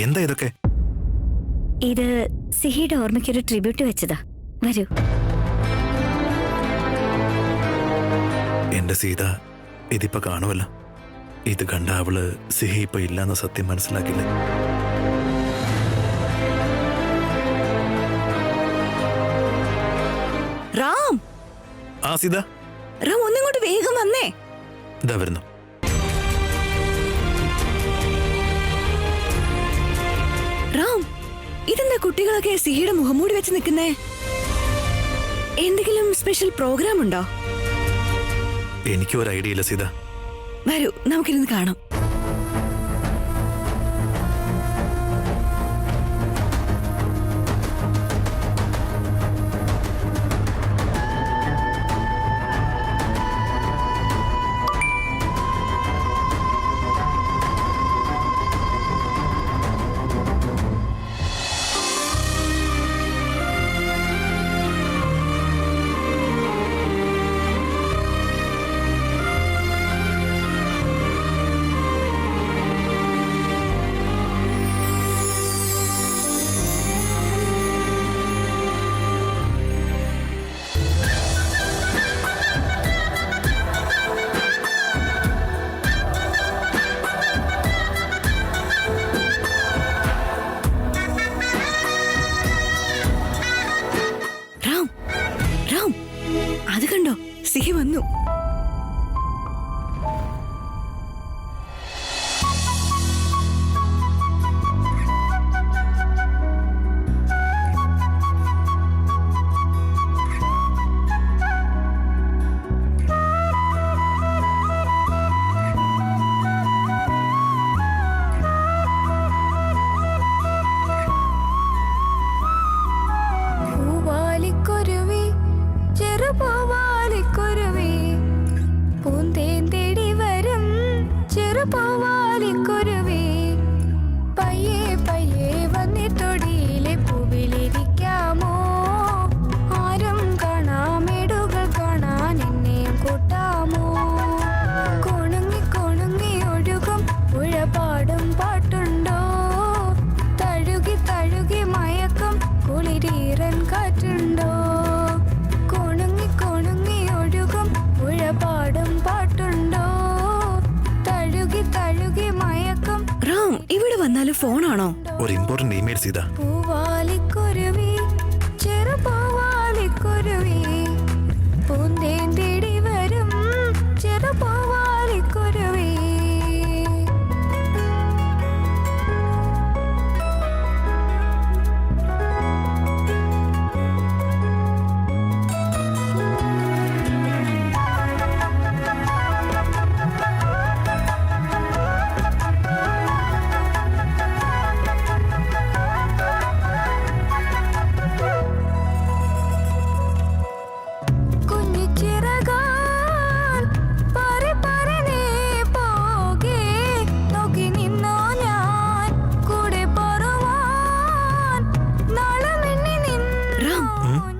എന്താ ഇതൊക്കെ? ഇത് സിഹിയുടെ ഓർമ്മയ്ക്കൊരു ട്രിബ്യൂട്ട് വെച്ചതാ. വരൂ. എന്റെ സീത ഇതിപ്പോ കാണുമല്ല. ഇത് കണ്ട അവള് സിഹി ഇപ്പൊ ഇല്ലാന്ന സത്യം മനസ്സിലാക്കില്ല. റാം, ആ സീത, റാം ഒന്നിങ്ങോട്ട് വേഗം വന്നേ. ഇതാ വരുന്നു. റാം, ഇതെന്താ കുട്ടികളൊക്കെ സിഹിയുടെ മുഖംമൂടി വെച്ച് നിൽക്കുന്നേ? എന്തെങ്കിലും സ്പെഷ്യൽ പ്രോഗ്രാം ഉണ്ടോ? എനിക്ക് ഒരു ഐഡിയ ഇല്ല സീത. വരൂ, നമുക്കിരുന്ന് കാണാം. അത് കണ്ടോ, സിഹി വന്നു. ഇവിടെ വന്നാലും ഫോണാണോ? ഒരു ഇമ്പോർട്ടന്റ് ഇമെയിൽ സീത.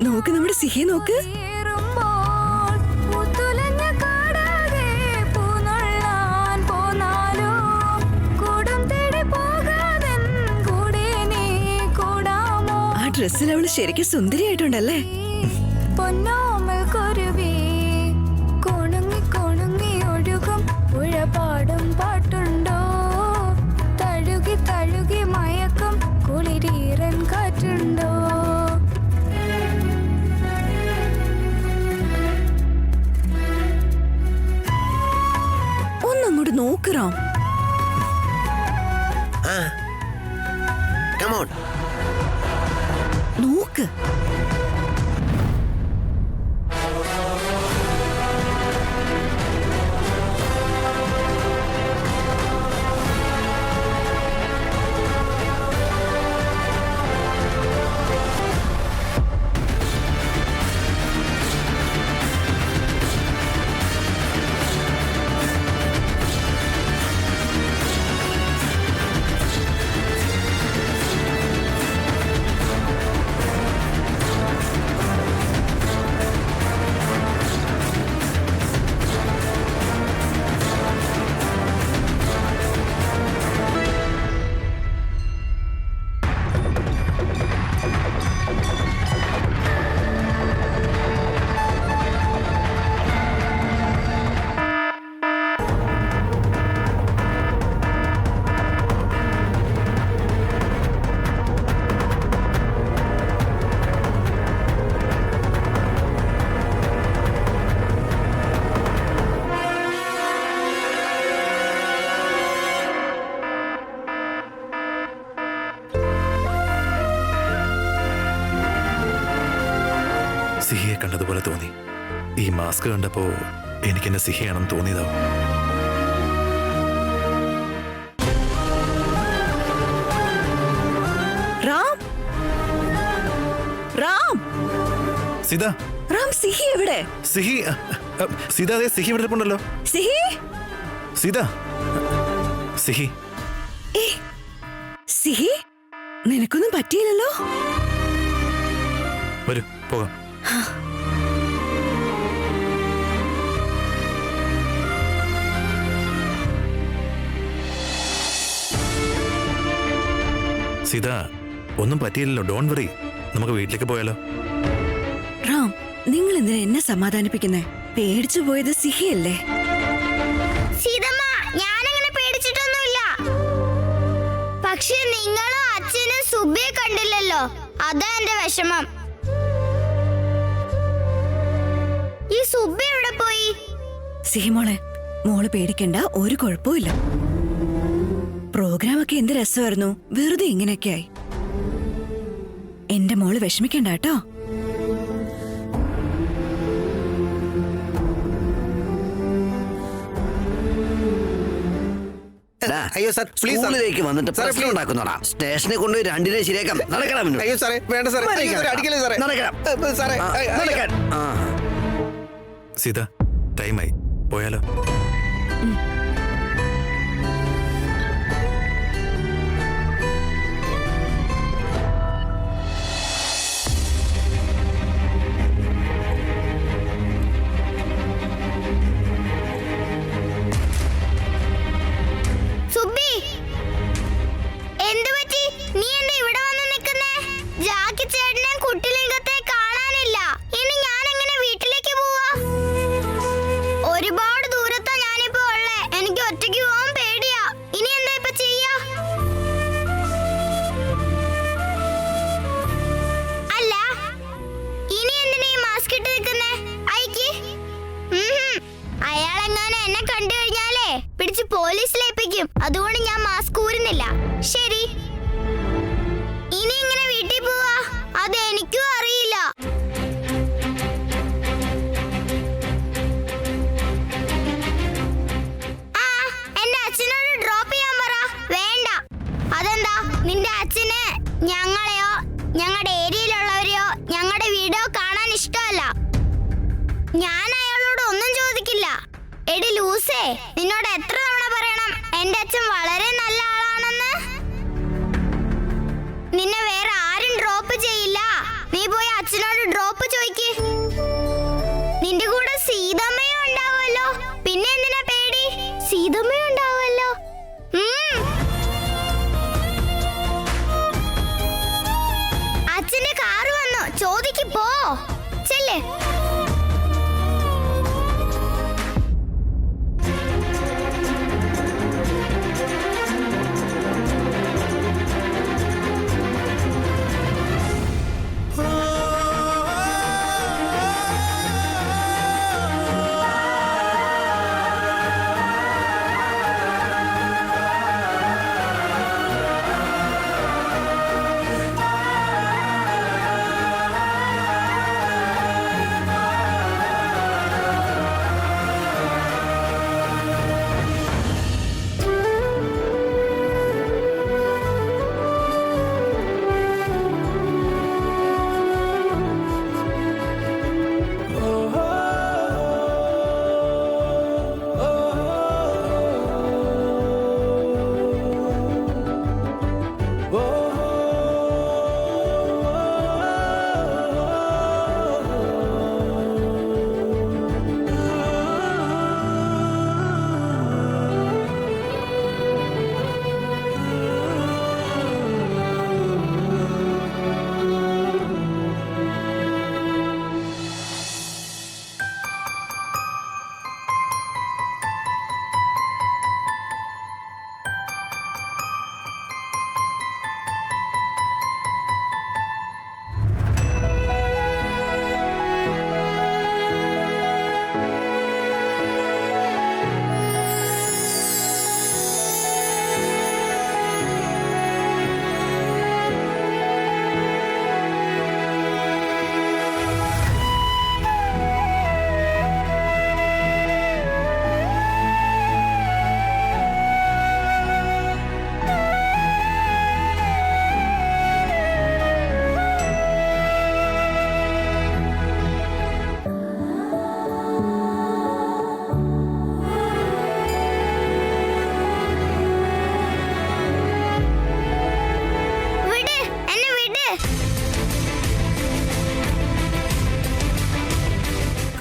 നോക്ക്, നമ്മുടെ സിഹി നോക്ക്. ആ ഡ്രസ്സിൽ അവള് ശരിക്കും സുന്ദരിയായിട്ടുണ്ടല്ലേ? പാട്ടുണ്ടോ, തഴുകി തഴുകി മയക്കം കുളിരീറൻ കാറ്റുണ്ടോ? ഒന്നങ്ങോട്ട് നോക്കറാം. നോക്ക്. സിഹിയെ കണ്ടതുപോലെ തോന്നി. ഈ മാസ്ക് കണ്ടപ്പോ എനിക്കെന്നെ സിഹിയാണെന്ന് തോന്നിയതാവും. റാം റാം സീത, റാം സിഹി എവിടെ? സിഹി സീത, അതെ സിഹി ഇവിടെ ഇരിപ്പുണ്ടല്ലോ. സിഹി സീത, സിഹി. ഏ സിഹി, നിനക്കൊന്നും പറ്റിയില്ലല്ലോ. വരൂ പോകാം. സീത, ഒന്നും പറ്റിയില്ലല്ലോ. ഡോണ്ട് വറി, നമുക്ക് വീട്ടിലേക്ക് പോയാലോ? റാം, നിങ്ങൾ എന്തിനാ എന്നെ സമാധാനിപ്പിക്കുന്നേ? പേടിച്ചു പോയത് സിഹിയല്ലേ? സീതമ്മ, ഞാനങ്ങനെ പേടിച്ചിട്ടൊന്നുമില്ല. പക്ഷെ നിങ്ങളും അച്ഛനും സുബിയെ കണ്ടില്ലല്ലോ, അതാ എന്റെ വിഷമം. ഈ സുബി എവിടെ പോയി? സിഹി മോളെ, മോള് പേടിക്കണ്ട, ഒരു കുഴപ്പമില്ല. പ്രോഗ്രാം ഒക്കെ എന്ത് രസമായിരുന്നു, വെറുതെ ഇങ്ങനെയൊക്കെ ആയി. എന്റെ മോള് വിഷമിക്കണ്ട കേട്ടോ. അയ്യോ സാർ, പ്ലീസ് സ്കൂളിലേക്ക് വന്നിട്ട് പ്രശ്നം ഉണ്ടാക്കുന്നോടാ. സ്റ്റേഷനിൽ കൊണ്ടുപോയി രണ്ടിനെ ശരിയാക്കാം. നടക്കണം. അയ്യോ സാറേ, വേണ്ട സാറേ, അടിക്കല്ലേ സാറേ. സാറേ, സീത, ടൈമായി, പോയാലോ? സുബി, എന്തു പറ്റി? നീ എന്താ ഇവിടെ വന്ന് നിൽക്കുന്നേ? ജാക്കി ചേട്ടനെ കുട്ടിലിംഗത്തെ കാണാനില്ല. ഇനി ഞാൻ എങ്ങനെ വീട്ടിലേക്ക് പോവാ? ഒരുപാട് ദൂരത്താ ഞാനിപ്പോ ഉള്ളേ. എനിക്ക് ഒറ്റയ്ക്ക് പോവാൻ പേടിയാ. ഇനി എന്താ ഇപ്പൊ ചെയ്യാ? അല്ല, ഇനി എന്തിനാ ഈ മാസ്ക് ഇട്ട് നിൽക്കുന്നേ? അയക്ക്. അയാളെങ്ങാനും എന്നെ കണ്ടു കഴിഞ്ഞാലേ പിടിച്ച് പോലീസിലേൽപ്പിക്കും. അതുകൊണ്ട് ഞാൻ മാസ്ക് ഊരുന്നില്ല. ശരി, ഇനി ഇങ്ങനെ വീട്ടിൽ പോവാ? അത് എനിക്കും അറിയില്ല. ആ, എന്റെ അച്ഛനോട് ഡ്രോപ്പ് ചെയ്യാൻ പറ. വേണ്ട. അതെന്താ? നിന്റെ അച്ഛന് ഞങ്ങളെയോ ഞങ്ങളുടെ ഏരിയയിലുള്ളവരെയോ ഞങ്ങളുടെ വീടോ കാണാൻ ഇഷ്ടമല്ല. ഞാൻ അയാളോട് ഒന്നും ചോദിക്കില്ല. എടി ലൂസേ, നിന്നോട് എത്ര തവണ പറയണം എന്റെ അച്ഛൻ വളരെ നല്ല ആളാണെന്ന്? നിന്നെ വേറെ ആരും ഡ്രോപ്പ് ചെയ്യില്ല. നീ പോയി അച്ഛനോട് ഡ്രോപ്പ് ചോദിക്ക്. നിന്റെ കൂടെ സീതമ്മയും ഉണ്ടാവുമല്ലോ. പിന്നെ എന്തിനാ പേടി? സീതമ്മയും ഉണ്ടാവുമല്ലോ. അച്ഛന്റെ കാറ് വന്നു, ചോദിക്ക്. പോ, ചെല്ലേ.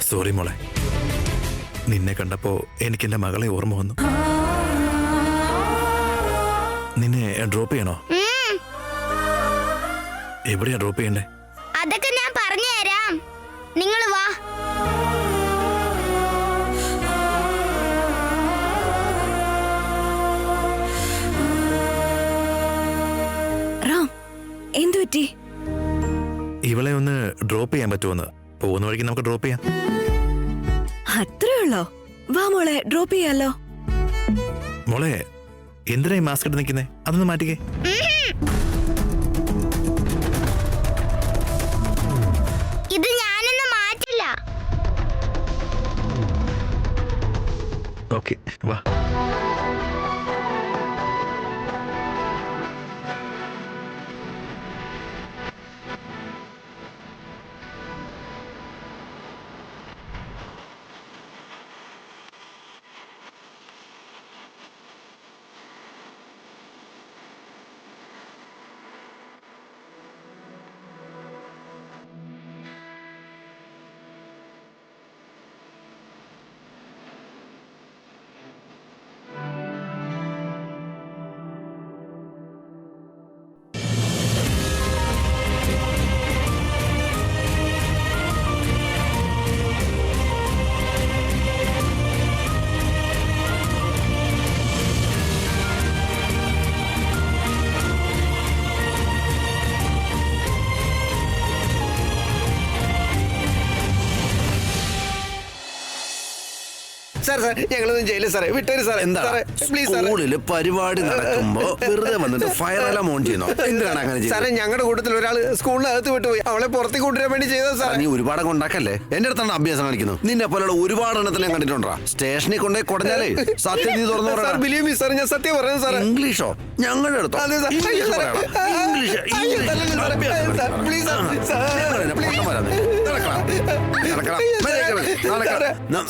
സോറി മോളെ, നിന്നെ കണ്ടപ്പോ എനിക്ക് എന്റെ മകളെ ഓർമ്മ വന്നു. നിന്നെ ഡ്രോപ്പ് ചെയ്യണോ? എവിടെയാ ഡ്രോപ്പ് ചെയ്യണ്ടേ? അതൊക്കെ ഞാൻ പറഞ്ഞു തരാം, നിങ്ങൾ വാ. റാം, എന്തു പറ്റി? ഇവളെ ഒന്ന് ഡ്രോപ്പ് ചെയ്യാൻ പറ്റുമെന്ന്. പോകുന്ന വഴിക്ക് നമുക്ക് ഡ്രോപ്പ് ചെയ്യാം. അത്രേ ഉള്ളോ? വാ മോളെ, ഡ്രോപ്പ് ചെയ്യാലോ. മോളെ, എന്തിനാ ഈ മാസ്ക് ഇട്ട് നിൽക്കുന്നേ? അതൊന്ന് മാറ്റിക്കേ. ഇത് ഞാനൊന്നും മാറ്റില്ല. ഓക്കെ, വാ. സാർ സാർ ഞങ്ങളൊന്നും ചെയ്യില്ല സാറേ, വിട്ടേര് സാറേ. എന്താ സാറേ പ്ലീസ് സാറേ. സ്കൂളില് പരിപാടി നടക്കുമ്പോ വെറുതെ വന്നിട്ട് ഫയർ അലാം ഓൺ ചെയ്യുന്നോ? എന്തിനാണ് അങ്ങനെ സാറേ ചെയ്യുന്നത്? ഞങ്ങളുടെ കൂട്ടത്തിൽ ഒരാൾ സ്കൂളിനകത്ത് വിട്ടുപോയി. അവളെ പുറത്തേക്ക് കൊണ്ടുവരാൻ വേണ്ടി ചെയ്തത് സാറേ. നീ ഒരുപാട് ഉണ്ടാക്കല്ലേ? എന്റെ അടുത്താണ് അഭ്യാസം കാണിക്കുന്നത്. നിന്നെ പോലുള്ള ഒരുപാട് എണ്ണത്തിൽ ഞാൻ കണ്ടിട്ടുണ്ടാ. സ്റ്റേഷനിൽ കൊണ്ടേ കൊടഞ്ഞാലേ സത്യം നീ തുറന്നു സാർ പറയാ. ബിലീവ് മീ സാർ, ഞാൻ സത്യം പറയുന്നത് സാറേ. ഇംഗ്ലീഷോ? ഞങ്ങളുടെ അടുത്തോ? അതെ സാർ. അയ്യോ ഇംഗ്ലീഷ് സാറേ. പറയണം. ഇംഗ്ലീഷ് അയ്യോ തല്ലല്ലേ സാറേ. Sir, please sir. Sir, please. സാറേ,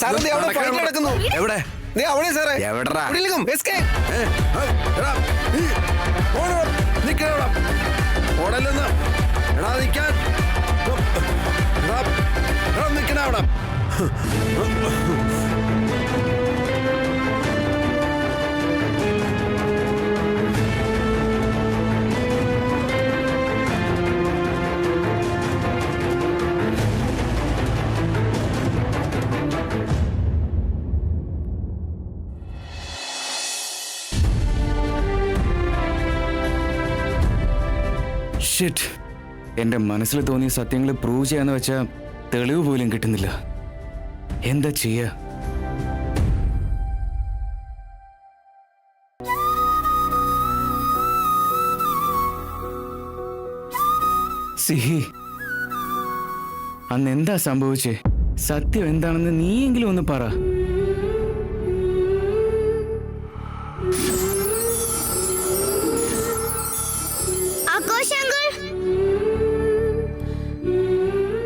സാറേ, ദേ അവിടെ ഫൈറ്റ് നടക്കുന്നു. എവിടെ? ദേ അവിടെ സാറേ. എവിടെടാ? ഉള്ളിലേക്കും. Escape. ഓടല്ലെന്ന് എടാ നിൽക്കാൻ നിൽക്കണ അവിടെ. ഷിറ്റ്, എന്റെ മനസ്സിൽ തോന്നിയ സത്യങ്ങൾ പ്രൂവ് ചെയ്യാന്ന് വെച്ചാ തെളിവ് പോലും കിട്ടുന്നില്ല. എന്താ ചെയ്യാ? സിഹി, അന്ന് എന്താ സംഭവിച്ചേ? സത്യം എന്താണെന്ന് നീയെങ്കിലും ഒന്ന് പറ.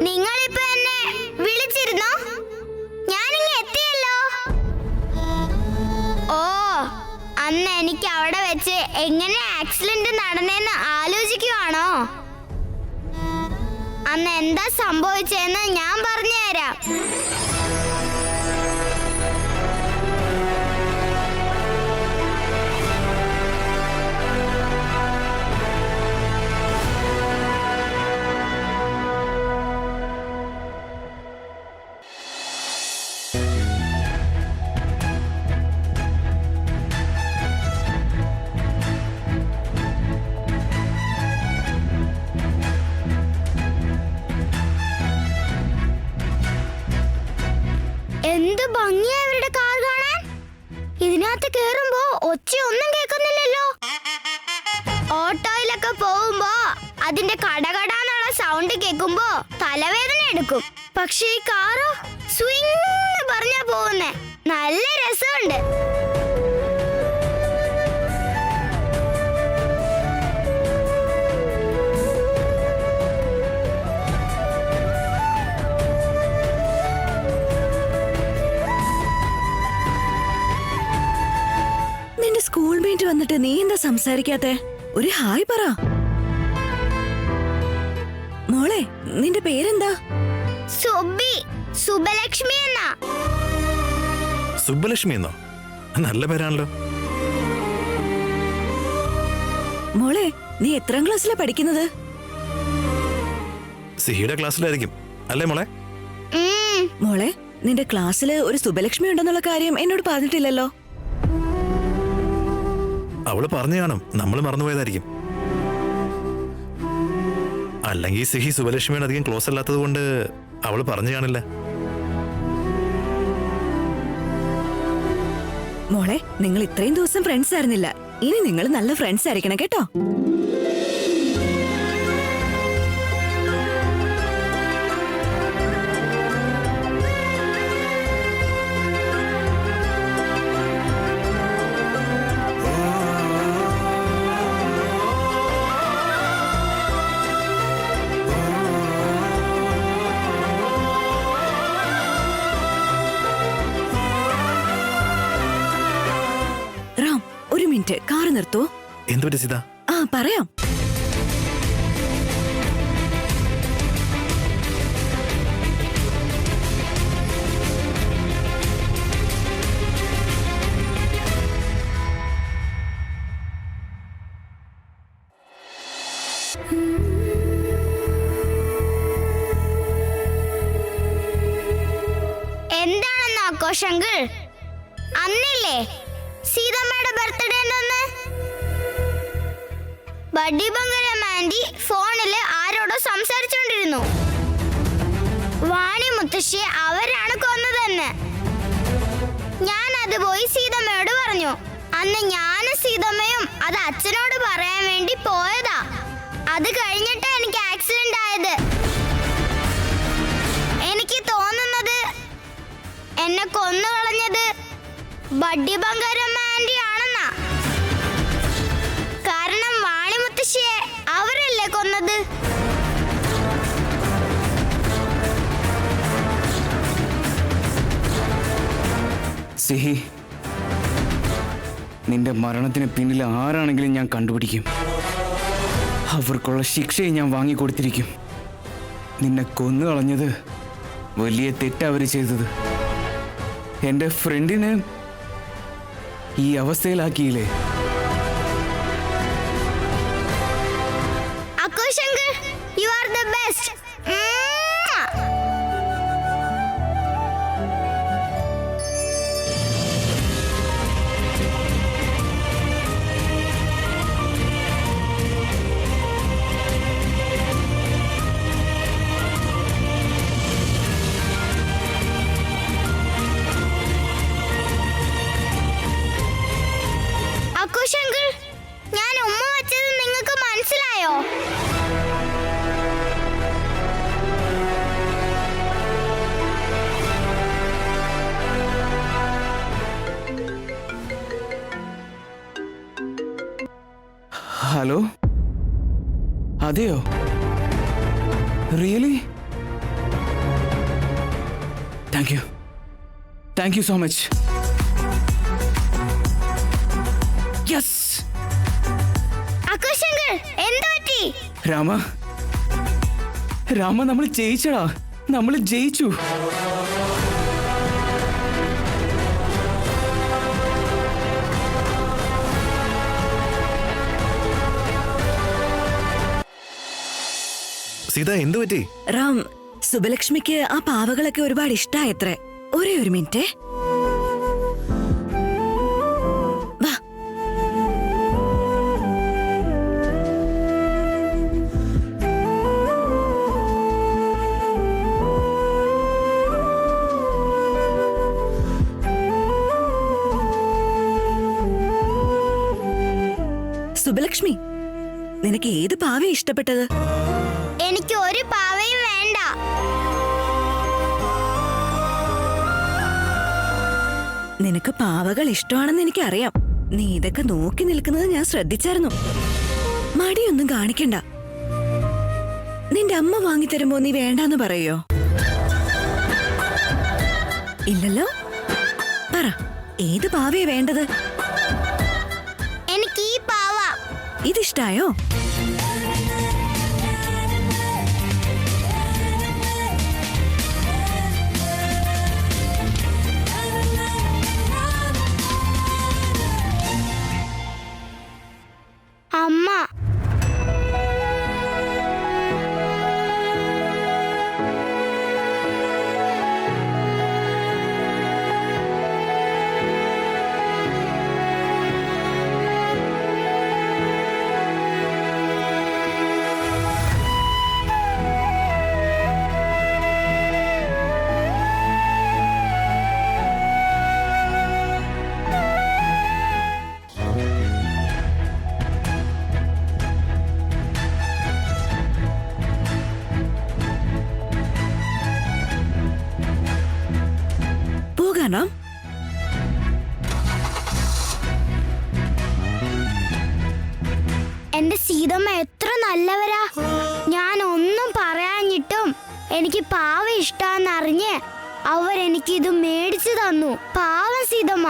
നിങ്ങളിപ്പോ എന്നെ വിളിച്ചിരുന്നോ? ഞാനിങ്ങ് എത്തിയല്ലോ. ഓ, അന്ന് എനിക്ക് അവിടെ വെച്ച് എങ്ങനെ ആക്സിഡന്റ് നടന്നേന്ന് ആലോചിക്കുവാണോ? അന്ന് എന്താ സംഭവിച്ചെന്ന് ഞാൻ പറഞ്ഞുതരാം. എന്ത് ഭംഗിയാ ഇവരുടെ കാർ കാണാൻ. ഇതിനകത്ത് കേറുമ്പോ ഒച്ചയൊന്നും കേൾക്കുന്നില്ലല്ലോ. ഓട്ടോയിലൊക്കെ പോകുമ്പോ അതിന്റെ കടകടാന്നുള്ള സൗണ്ട് കേൾക്കുമ്പോ തലവേദന എടുക്കും. പക്ഷെ ഈ കാറോ സ്വിങ് പറഞ്ഞാ പോകുന്നേ. നല്ല രസമുണ്ട്. നിന്റെ സ്കൂൾ മേറ്റ് വന്നിട്ട് നീ എന്താ സംസാരിക്കാത്തെ? ഒരു ഹായ് പറ. മോളെ, നിന്റെ പേരെന്താ? സുബലക്ഷ്മി എന്നാ. സുബ്ബലക്ഷ്മി എന്നോ? നല്ല പേരാണല്ലോ. മോളെ, നീ എത്രാം ക്ലാസ്സിലാ പഠിക്കുന്നത്? സിഹിയുടെ ക്ലാസ്സിലായിരിക്കും അല്ലേ മോളെ? മോളെ, നിന്റെ ക്ലാസ്സില് ഒരു സുബലക്ഷ്മി ഉണ്ടെന്നുള്ള കാര്യം എന്നോട് പറഞ്ഞിട്ടില്ലല്ലോ. അവള് പറഞ്ഞു കാണും, നമ്മൾ മറന്നുപോയതായിരിക്കും. അല്ലെങ്കിൽ സിഹി സുബലക്ഷ്മിയോട് അധികം ക്ലോസ് അല്ലാത്തത് കൊണ്ട് അവള് പറഞ്ഞു കാണില്ല. മോളെ, നിങ്ങൾ ഇത്രയും ദിവസം ഫ്രണ്ട്സ് ആയിരുന്നില്ല. ഇനി നിങ്ങൾ നല്ല ഫ്രണ്ട്സ് ആയിരിക്കണം കേട്ടോ. റാം, ഒരു മിനിറ്റ്, കാറ് നിർത്തൂ. എന്തു പറ്റി സീത? ആ, പറയാം. എന്താണെന്ന് ആഘോഷങ്ങൾ അന്നില്ലേ സീതമ്മയുടെ ബർത്ത്ഡേ എന്ന്? ബഡ്ഡി ബംഗരം ആന്റി ഫോണില് ആരോടോ സംസാരിച്ചോണ്ടിരുന്നു. വാണി മുത്തശ്ശിയെ അവരാണ് കൊന്നതെന്ന്. ഞാൻ അത് പോയി സീതമ്മയോട് പറഞ്ഞു. അന്ന് ഞാനും സീതമ്മയും അത് അച്ഛനോട് പറയാൻ വേണ്ടി പോയതാ. അത് കഴിഞ്ഞിട്ടാ എനിക്ക് ആക്സിഡന്റ് ആയത്. എനിക്ക് തോന്നുന്നത് എന്നെ കൊന്നുകളഞ്ഞത് ബഡ്ഡി ബംഗരം ആന്റി ആണെന്നാ. കാരണം വാണി മുത്തശ്ശിയെ അവരല്ലേ കൊന്നത്. സിഹി, നിന്റെ മരണത്തിന് പിന്നിൽ ആരാണെങ്കിലും ഞാൻ കണ്ടുപിടിക്കും. അവർക്കുള്ള ശിക്ഷയെ ഞാൻ വാങ്ങിക്കൊടുത്തിരിക്കും. നിന്നെ കൊന്നു കളഞ്ഞത് വലിയ തെറ്റാ അവര് ചെയ്തത്. എൻ്റെ ഫ്രണ്ടിനെ ഈ അവസ്ഥയിലാക്കിയില്ലേ? അക്കുശങ്കർ, you are the best. അക്കുശങ്കർ, ഞാൻ ഉമ്മ വെച്ചത് നിങ്ങൾക്ക് മനസ്സിലായോ? ഹലോ, അതെയോ? Really? Thank you so much. Yes. Akkushankar, എന്ത് പറ്റി? രാമ, നമ്മൾ ജയിച്ചടാ. നമ്മൾ ജയിച്ചു. സീത, എന്തു പറ്റി? റാം, സുബലക്ഷ്മിക്ക് ആ പാവകളൊക്കെ ഒരുപാട് ഇഷ്ടായത്രേ. ഒരേ ഒരു മിനിറ്റ്. വാ. സുബലക്ഷ്മി, നിനക്ക് ഏത് പാവയെ ഇഷ്ടപ്പെട്ടത്? എനിക്ക് ഒരു പാവയും വേണ്ട. നിനക്ക് പാവകൾ ഇഷ്ടമാണെന്ന് എനിക്കറിയാം. നീ ഇതൊക്കെ നോക്കി നിൽക്കുന്നത് ഞാൻ ശ്രദ്ധിച്ചായിരുന്നു. മടിയൊന്നും കാണിക്കണ്ട. നിന്റെ അമ്മ വാങ്ങിത്തരുമ്പോ നീ വേണ്ടാന്ന് പറയോ? ഇല്ലല്ലോ. പറ, ഏത് പാവയെ വേണ്ടത്? എനിക്ക് ഈ പാവ. ഇതിഷ്ടായോ? കാണാം. എന്റെ സീതമ്മ എത്ര നല്ലവരാ. ഞാൻ ഒന്നും പറയാഞ്ഞിട്ടും എനിക്ക് പാവ ഇഷ്ടാന്നറിഞ്ഞ് അവരെനിക്ക് ഇത് മേടിച്ചു തന്നു. പാവം സീതമ്മ.